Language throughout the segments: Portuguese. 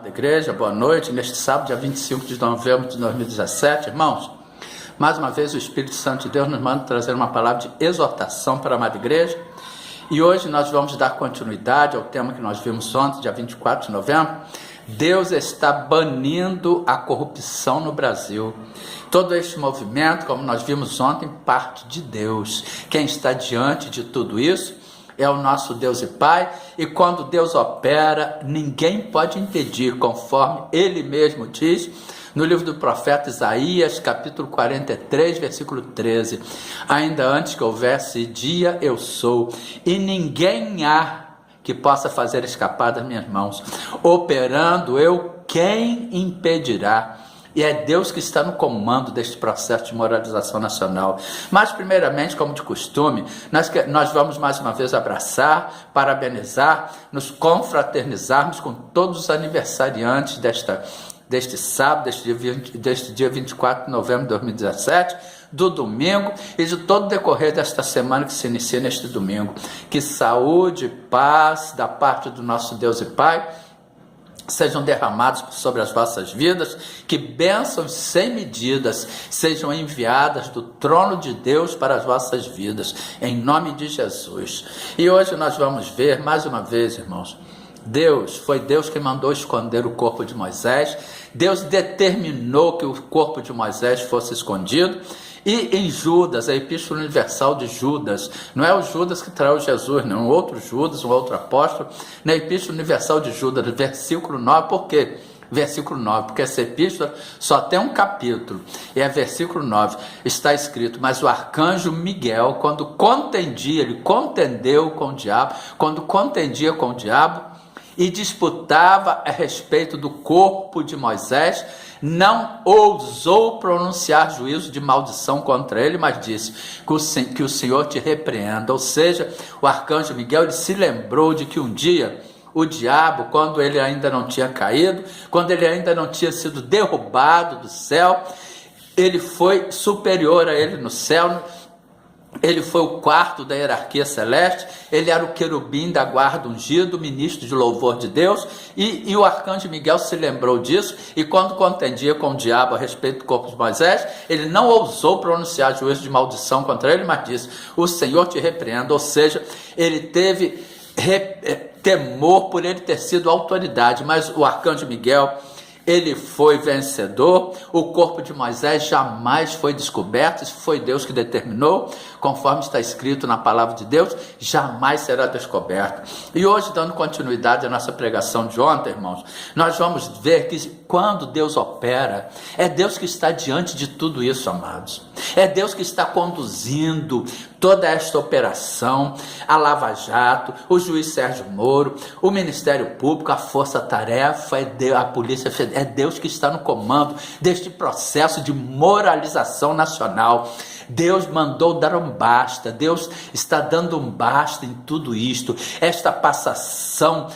Da igreja, boa noite, neste sábado, dia 25 de novembro de 2017, irmãos, mais uma vez o Espírito Santo de Deus nos manda trazer uma palavra de exortação para a amada igreja, e hoje nós vamos dar continuidade ao tema que nós vimos ontem, dia 24 de novembro. Deus está banindo a corrupção no Brasil. Todo este movimento, como nós vimos ontem, parte de Deus. Quem está diante de tudo isso é o nosso Deus e Pai, e quando Deus opera, ninguém pode impedir, conforme Ele mesmo diz no livro do profeta Isaías, capítulo 43, versículo 13. Ainda antes que houvesse dia, eu sou, e ninguém há que possa fazer escapar das minhas mãos. Operando eu, quem impedirá? E é Deus que está no comando deste processo de moralização nacional. Mas, primeiramente, como de costume, nós vamos mais uma vez abraçar, parabenizar, nos confraternizarmos com todos os aniversariantes deste sábado, deste dia 24 de novembro de 2017, do domingo e de todo o decorrer desta semana que se inicia neste domingo. Que saúde e paz da parte do nosso Deus e Pai sejam derramados sobre as vossas vidas, que bênçãos sem medidas sejam enviadas do trono de Deus para as vossas vidas, em nome de Jesus. E hoje nós vamos ver, mais uma vez, irmãos, foi Deus que mandou esconder o corpo de Moisés. Deus determinou que o corpo de Moisés fosse escondido. E em Judas, a Epístola Universal de Judas, não é o Judas que traiu Jesus, não, outro Judas, um outro apóstolo, na Epístola Universal de Judas, versículo 9, por quê? Versículo 9, porque essa epístola só tem um capítulo, e é versículo 9, está escrito: mas o arcanjo Miguel, quando contendia com o diabo, e disputava a respeito do corpo de Moisés, não ousou pronunciar juízo de maldição contra ele, mas disse que o Senhor te repreenda. Ou seja, o arcanjo Miguel, ele se lembrou de que um dia o diabo, quando ele ainda não tinha caído, quando ele ainda não tinha sido derrubado do céu, ele foi superior a ele no céu. Ele foi o quarto da hierarquia celeste, ele era o querubim da guarda ungido, ministro de louvor de Deus, e o arcanjo Miguel se lembrou disso, e quando contendia com o diabo a respeito do corpo de Moisés, ele não ousou pronunciar juízo de maldição contra ele, mas disse: o Senhor te repreenda. Ou seja, ele teve temor por ele ter sido autoridade, mas o arcanjo Miguel, ele foi vencedor. O corpo de Moisés jamais foi descoberto, isso foi Deus que determinou, conforme está escrito na palavra de Deus, jamais será descoberto. E hoje, dando continuidade à nossa pregação de ontem, irmãos, nós vamos ver que quando Deus opera, é Deus que está diante de tudo isso, amados. É Deus que está conduzindo toda esta operação, a Lava Jato, o juiz Sérgio Moro, o Ministério Público, a Força Tarefa, a Polícia Federal. É Deus que está no comando deste processo de moralização nacional. Deus mandou dar um basta, Deus está dando um basta em tudo isto, esta passação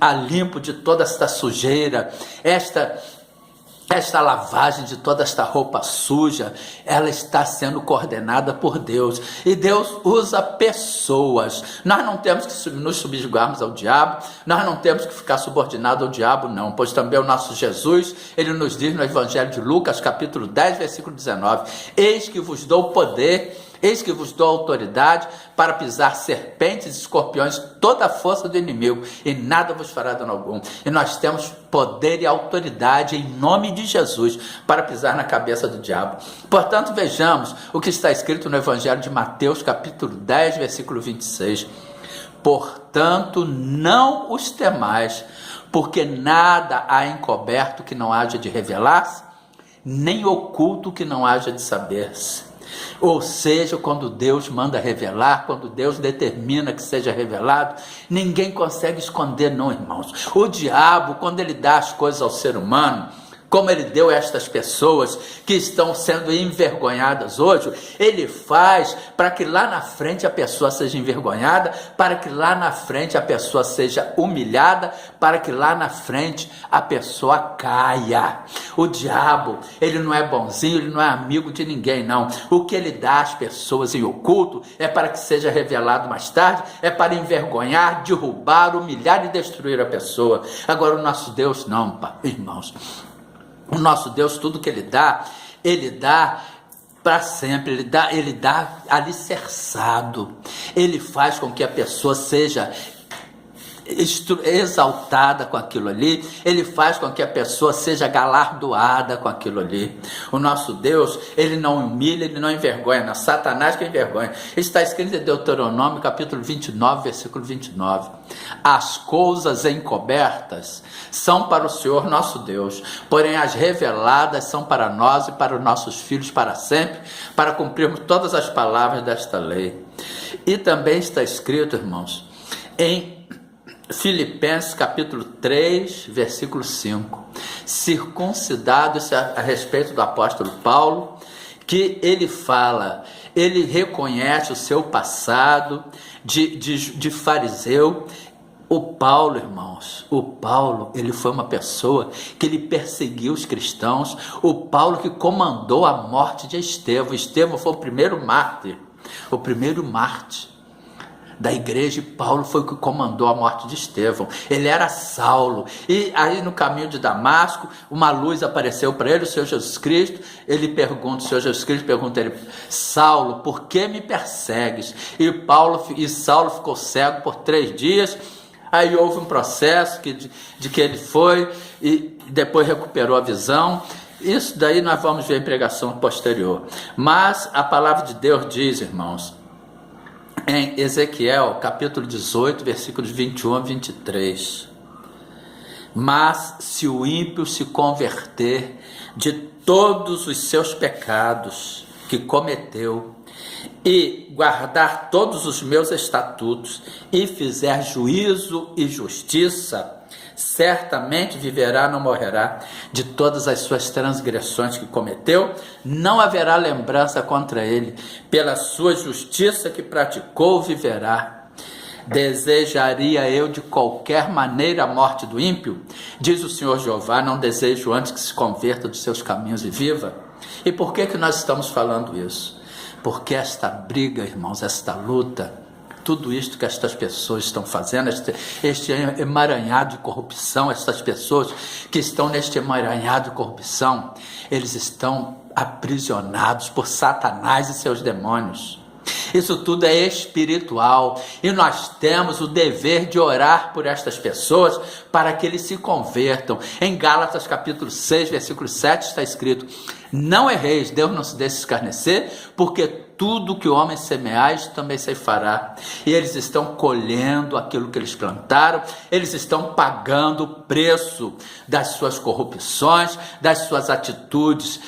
a limpo de toda esta sujeira, esta lavagem de toda esta roupa suja, ela está sendo coordenada por Deus, e Deus usa pessoas. Nós não temos que nos subjugarmos ao diabo, nós não temos que ficar subordinados ao diabo, não, pois também o nosso Jesus, ele nos diz no Evangelho de Lucas, capítulo 10, versículo 19, eis que vos dou poder, eis que vos dou autoridade para pisar serpentes e escorpiões, toda a força do inimigo, e nada vos fará dano algum. E nós temos poder e autoridade em nome de Jesus para pisar na cabeça do diabo. Portanto, vejamos o que está escrito no Evangelho de Mateus, capítulo 10, versículo 26. Portanto, não os temais, porque nada há encoberto que não haja de revelar-se, nem oculto que não haja de saber-se. Ou seja, quando Deus manda revelar, quando Deus determina que seja revelado, ninguém consegue esconder, não, irmãos. O diabo, quando ele dá as coisas ao ser humano, como ele deu a estas pessoas que estão sendo envergonhadas hoje, ele faz para que lá na frente a pessoa seja envergonhada, para que lá na frente a pessoa seja humilhada, para que lá na frente a pessoa caia. O diabo, ele não é bonzinho, ele não é amigo de ninguém, não. O que ele dá às pessoas em oculto é para que seja revelado mais tarde, é para envergonhar, derrubar, humilhar e destruir a pessoa. Agora o nosso Deus não, irmãos. O nosso Deus, tudo que ele dá para sempre, ele dá alicerçado, ele faz com que a pessoa seja exaltada com aquilo ali, ele faz com que a pessoa seja galardoada com aquilo ali. O nosso Deus, ele não humilha, ele não envergonha, não. Satanás que envergonha. Está escrito em Deuteronômio capítulo 29, versículo 29. As coisas encobertas são para o Senhor nosso Deus, porém as reveladas são para nós e para os nossos filhos para sempre, para cumprirmos todas as palavras desta lei. E também está escrito, irmãos, em Filipenses capítulo 3, versículo 5, circuncidado, isso é a respeito do apóstolo Paulo, que ele fala, ele reconhece o seu passado de fariseu. O Paulo, irmãos, ele foi uma pessoa que ele perseguiu os cristãos, o Paulo que comandou a morte de Estevão. Estevão foi o primeiro mártir da igreja, e Paulo foi o que comandou a morte de Estevão. Ele era Saulo, e aí no caminho de Damasco, uma luz apareceu para ele, o Senhor Jesus Cristo. O Senhor Jesus Cristo pergunta a ele: Saulo, por que me persegues? E Saulo ficou cego por 3 dias. Aí houve um processo de que ele foi e depois recuperou a visão. Isso daí nós vamos ver em pregação posterior. Mas a palavra de Deus diz, irmãos, em Ezequiel, capítulo 18, versículos 21 a 23. Mas se o ímpio se converter de todos os seus pecados que cometeu, e guardar todos os meus estatutos, e fizer juízo e justiça, certamente viverá, não morrerá. De todas as suas transgressões que cometeu, não haverá lembrança contra ele. Pela sua justiça que praticou, viverá. Desejaria eu de qualquer maneira a morte do ímpio? Diz o Senhor Jeová: não desejo antes que se converta dos seus caminhos e viva. E por que nós estamos falando isso? Porque esta briga, irmãos, esta luta, tudo isto que estas pessoas estão fazendo, este emaranhado de corrupção, estas pessoas que estão neste emaranhado de corrupção, eles estão aprisionados por Satanás e seus demônios. Isso tudo é espiritual, e nós temos o dever de orar por estas pessoas para que eles se convertam. Em Gálatas capítulo 6, versículo 7 está escrito: não erreis, Deus não se deixe escarnecer, porque tudo que o homem semear, isso também ceifará. E eles estão colhendo aquilo que eles plantaram, eles estão pagando o preço das suas corrupções, das suas atitudes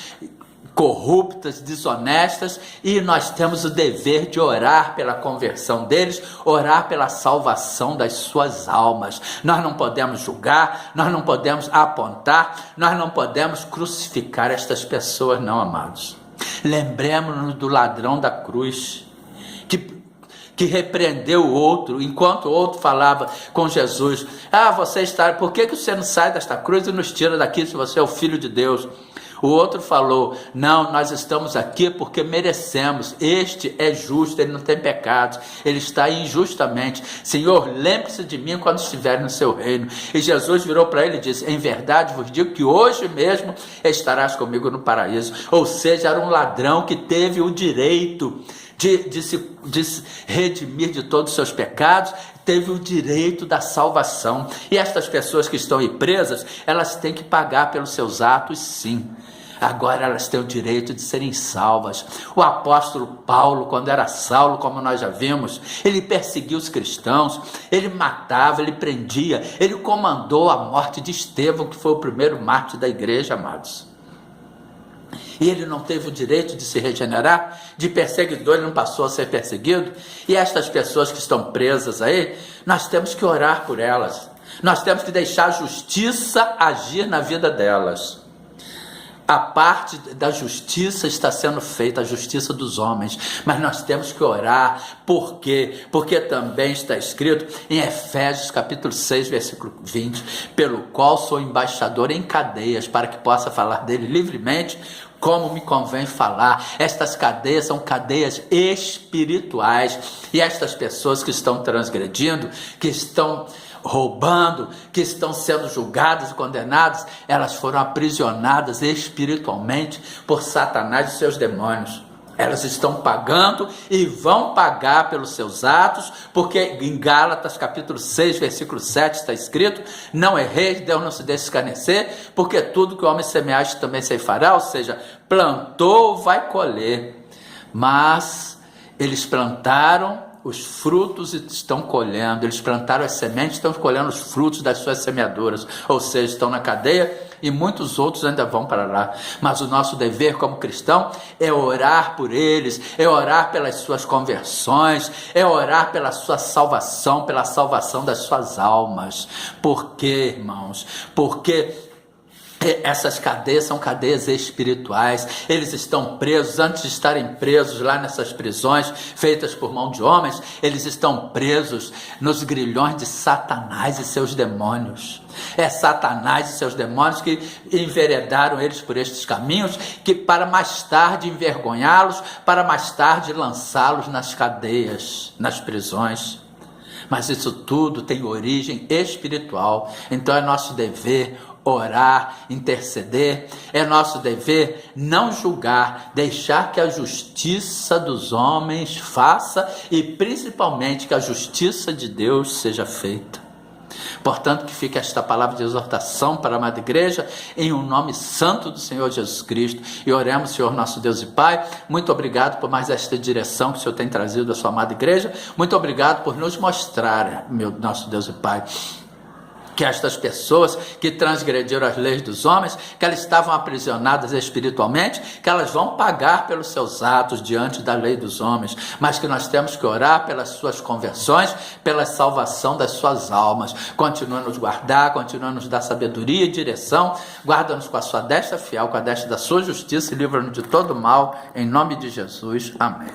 corruptas, desonestas, e nós temos o dever de orar pela conversão deles, orar pela salvação das suas almas. Nós não podemos julgar, nós não podemos apontar, nós não podemos crucificar estas pessoas, não, amados. Lembremos-nos do ladrão da cruz, que repreendeu o outro, enquanto o outro falava com Jesus: por que você não sai desta cruz e nos tira daqui se você é o Filho de Deus? O outro falou: não, nós estamos aqui porque merecemos, este é justo, ele não tem pecados, ele está injustamente. Senhor, lembre-se de mim quando estiver no seu reino. E Jesus virou para ele e disse: em verdade vos digo que hoje mesmo estarás comigo no paraíso. Ou seja, era um ladrão que teve o direito de se redimir de todos os seus pecados, teve o direito da salvação. E estas pessoas que estão aí presas, elas têm que pagar pelos seus atos, sim. Agora elas têm o direito de serem salvas. O apóstolo Paulo, quando era Saulo, como nós já vimos, ele perseguiu os cristãos, ele matava, ele prendia, ele comandou a morte de Estevão, que foi o primeiro mártir da igreja, amados. E ele não teve o direito de se regenerar? De perseguidor ele não passou a ser perseguido? E estas pessoas que estão presas aí, nós temos que orar por elas. Nós temos que deixar a justiça agir na vida delas. A parte da justiça está sendo feita, a justiça dos homens, mas nós temos que orar. Por quê? Porque também está escrito em Efésios capítulo 6, versículo 20, pelo qual sou embaixador em cadeias, para que possa falar dele livremente, como me convém falar. Estas cadeias são cadeias espirituais, e estas pessoas que estão transgredindo, que estão roubando, que estão sendo julgadas e condenadas, elas foram aprisionadas espiritualmente por Satanás e seus demônios. Elas estão pagando e vão pagar pelos seus atos, porque em Gálatas capítulo 6, versículo 7 está escrito: não erreis, Deus não se deixe escarnecer, porque tudo que o homem semear também ceifará, ou seja, plantou, vai colher. Mas eles plantaram os frutos e estão colhendo, eles plantaram as sementes, estão colhendo os frutos das suas semeaduras, ou seja, estão na cadeia, e muitos outros ainda vão para lá. Mas o nosso dever como cristão é orar por eles, é orar pelas suas conversões, é orar pela sua salvação, pela salvação das suas almas. Por quê, irmãos? Porque essas cadeias são cadeias espirituais. Eles estão presos, antes de estarem presos lá nessas prisões feitas por mão de homens, eles estão presos nos grilhões de Satanás e seus demônios. É Satanás e seus demônios que enveredaram eles por estes caminhos, que para mais tarde envergonhá-los, para mais tarde lançá-los nas cadeias, nas prisões. Mas isso tudo tem origem espiritual. Então é nosso dever orar, interceder, é nosso dever não julgar, deixar que a justiça dos homens faça e principalmente que a justiça de Deus seja feita. Portanto, que fique esta palavra de exortação para a amada igreja, em um nome santo do Senhor Jesus Cristo. E oremos, Senhor nosso Deus e Pai, muito obrigado por mais esta direção que o Senhor tem trazido à sua amada igreja. Muito obrigado por nos mostrar, nosso Deus e Pai, que estas pessoas que transgrediram as leis dos homens, que elas estavam aprisionadas espiritualmente, que elas vão pagar pelos seus atos diante da lei dos homens, mas que nós temos que orar pelas suas conversões, pela salvação das suas almas. Continua a nos guardar, continua a nos dar sabedoria e direção, guarda-nos com a sua destra fiel, com a destra da sua justiça e livra-nos de todo mal, em nome de Jesus. Amém.